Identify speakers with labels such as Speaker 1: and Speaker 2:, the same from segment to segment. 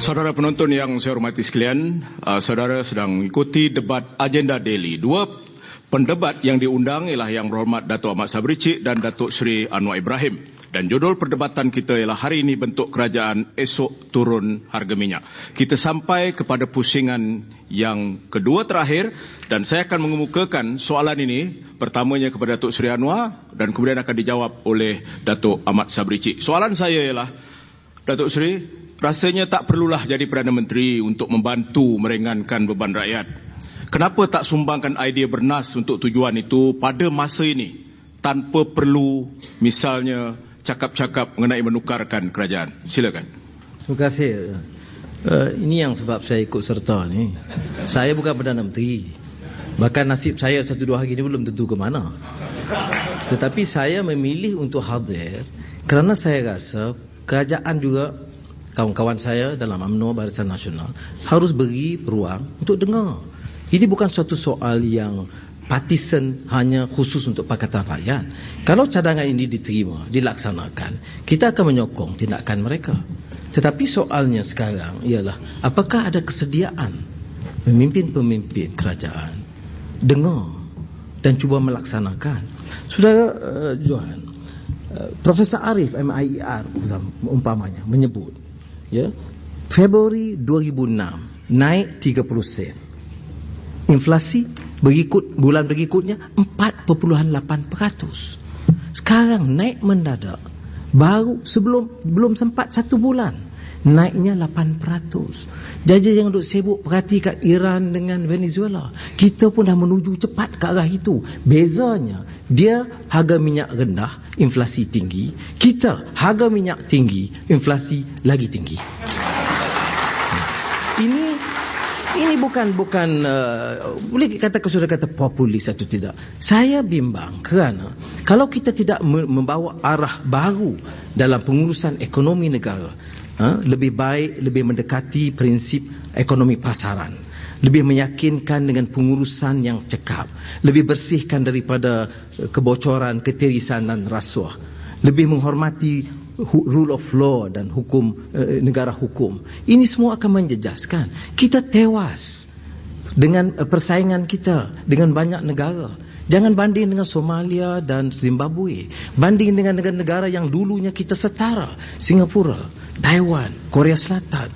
Speaker 1: Saudara penonton yang saya hormati sekalian, saudara sedang mengikuti debat agenda daily. Dua pendebat yang diundang ialah Yang Berhormat Datuk Ahmad Sabri Cik dan Datuk Seri Anwar Ibrahim. Dan judul perdebatan kita ialah hari ini bentuk kerajaan, esok turun harga minyak. Kita sampai kepada pusingan yang kedua terakhir dan saya akan mengemukakan soalan ini pertamanya kepada Datuk Seri Anwar dan kemudian akan dijawab oleh Datuk Ahmad Sabri Cik. Soalan saya ialah, Datuk Seri, rasanya tak perlulah jadi Perdana Menteri untuk membantu meringankan beban rakyat. Kenapa tak sumbangkan idea bernas untuk tujuan itu pada masa ini tanpa perlu misalnya cakap-cakap mengenai menukarkan kerajaan? Silakan.
Speaker 2: Terima kasih. Ini yang sebab saya ikut serta ni. Saya bukan Perdana Menteri. Bahkan nasib saya 1-2 hari ini belum tentu ke mana. Tetapi saya memilih untuk hadir kerana saya rasa kerajaan juga, kawan-kawan saya dalam UMNO Barisan Nasional harus beri peluang untuk dengar. Ini bukan suatu soal yang partisan hanya khusus untuk Pakatan Rakyat. Kalau cadangan ini diterima, dilaksanakan, kita akan menyokong tindakan mereka. Tetapi soalnya sekarang ialah apakah ada kesediaan pemimpin-pemimpin kerajaan dengar dan cuba melaksanakan. Saudara Johan, Profesor Arif MIER umpamanya menyebut, ya, Februari 2006 naik 30 sen. Inflasi bulan berikutnya 4.8%. Sekarang naik mendadak. Baru belum sempat 1 bulan naiknya 8%. Jadi jangan duk sibuk perhatikan Iran dengan Venezuela. Kita pun dah menuju cepat ke arah itu. Bezanya dia harga minyak rendah, inflasi tinggi. Kita harga minyak tinggi, inflasi lagi tinggi. Ini bukan boleh katakan sudah kata populis atau tidak. Saya bimbang kerana kalau kita tidak membawa arah baru dalam pengurusan ekonomi negara, lebih baik lebih mendekati prinsip ekonomi pasaran, lebih meyakinkan dengan pengurusan yang cekap, lebih bersihkan daripada kebocoran, ketirisan dan rasuah, lebih menghormati rule of law dan hukum negara hukum. Ini semua akan menjejaskan. Kita tewas dengan persaingan kita dengan banyak negara. Jangan banding dengan Somalia dan Zimbabwe. Banding dengan negara-negara yang dulunya kita setara, Singapura, Taiwan, Korea Selatan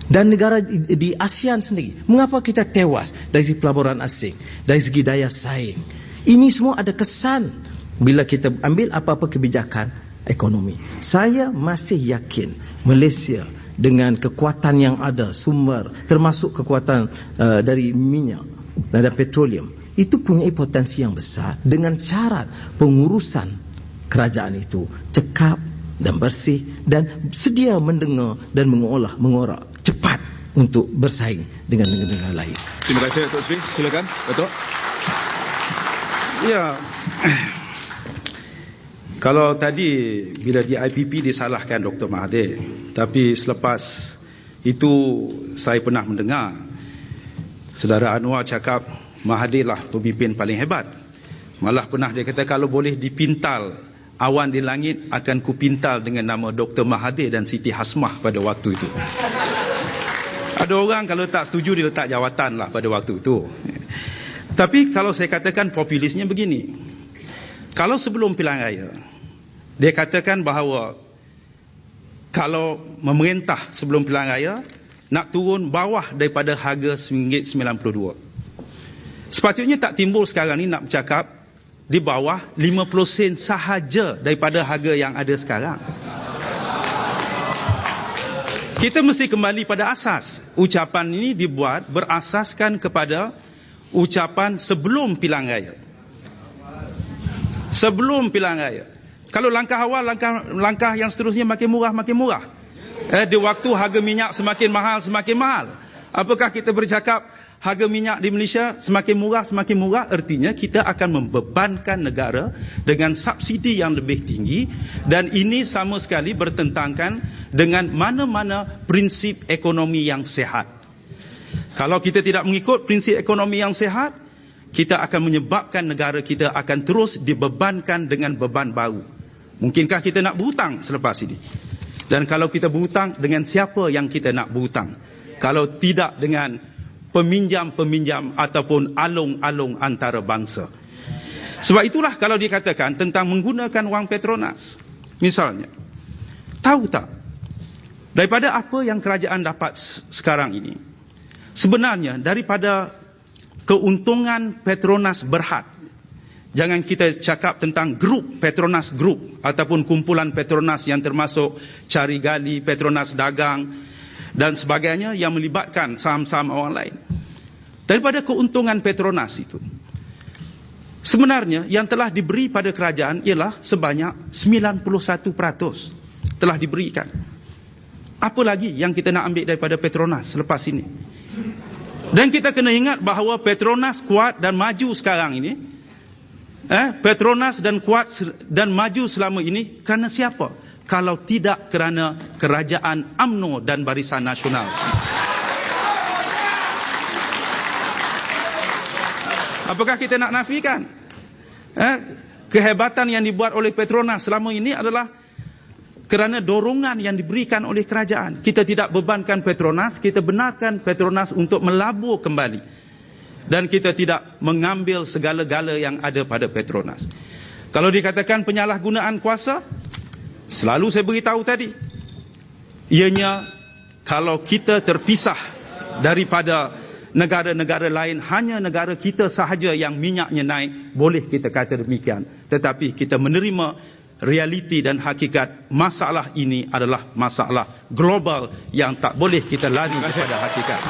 Speaker 2: dan negara di ASEAN sendiri. Mengapa kita tewas dari segi pelaburan asing, dari segi daya saing? Ini semua ada kesan bila kita ambil apa-apa kebijakan ekonomi. Saya masih yakin Malaysia dengan kekuatan yang ada, sumber termasuk kekuatan dari minyak dan petroleum, itu punya potensi yang besar dengan syarat pengurusan kerajaan itu cekap dan bersih dan sedia mendengar dan mengorak cepat untuk bersaing dengan negara lain.
Speaker 1: Terima kasih Datuk Seri. Silakan Datuk.
Speaker 3: Ya. Kalau tadi bila di IPP disalahkan Dr. Mahathir, tapi selepas itu saya pernah mendengar Saudara Anwar cakap Mahathir lah pemimpin paling hebat. Malah pernah dia kata kalau boleh dipintal awan di langit akan kupintal dengan nama Dr. Mahathir dan Siti Hasmah pada waktu itu. Ada orang kalau tak setuju dia letak jawatan lah pada waktu itu. Tapi kalau saya katakan populisnya begini. Kalau sebelum pilihan raya, dia katakan bahawa kalau memerintah sebelum pilihan raya, nak turun bawah daripada harga RM1.92. Sepatutnya tak timbul sekarang ni nak bercakap di bawah 50 sen sahaja daripada harga yang ada sekarang. Kita mesti kembali pada asas. Ucapan ini dibuat berasaskan kepada ucapan sebelum pilihan raya. Sebelum pilihan raya. Kalau langkah awal, langkah yang seterusnya makin murah. Di waktu harga minyak semakin mahal. Apakah kita bercakap harga minyak di Malaysia semakin murah, artinya kita akan membebankan negara dengan subsidi yang lebih tinggi dan ini sama sekali bertentangan dengan mana-mana prinsip ekonomi yang sehat. Kalau kita tidak mengikut prinsip ekonomi yang sehat, kita akan menyebabkan negara kita akan terus dibebankan dengan beban baru. Mungkinkah kita nak berhutang selepas ini? Dan kalau kita berhutang, dengan siapa yang kita nak berhutang? Kalau tidak dengan peminjam-peminjam ataupun alung-alung antarabangsa. Sebab itulah kalau dikatakan tentang menggunakan wang Petronas, misalnya, tahu tak, daripada apa yang kerajaan dapat sekarang ini, sebenarnya daripada keuntungan Petronas Berhad, jangan kita cakap tentang grup Petronas Group ataupun kumpulan Petronas yang termasuk Cari Gali, Petronas Dagang dan sebagainya yang melibatkan saham-saham orang lain. Daripada keuntungan Petronas itu, sebenarnya yang telah diberi pada kerajaan ialah sebanyak 91% telah diberikan. Apa lagi yang kita nak ambil daripada Petronas selepas ini? Dan kita kena ingat bahawa Petronas kuat dan maju sekarang ini. Petronas dan kuat dan maju selama ini kerana siapa? Kalau tidak kerana kerajaan UMNO dan Barisan Nasional. Apakah kita nak nafikan? Kehebatan yang dibuat oleh Petronas selama ini adalah kerana dorongan yang diberikan oleh kerajaan. Kita tidak bebankan Petronas, kita benarkan Petronas untuk melabur kembali. Dan kita tidak mengambil segala-gala yang ada pada Petronas. Kalau dikatakan penyalahgunaan kuasa, selalu saya beritahu tadi, ianya kalau kita terpisah daripada negara-negara lain, hanya negara kita sahaja yang minyaknya naik, boleh kita kata demikian. Tetapi kita menerima realiti dan hakikat masalah ini adalah masalah global yang tak boleh kita lari daripada hakikat.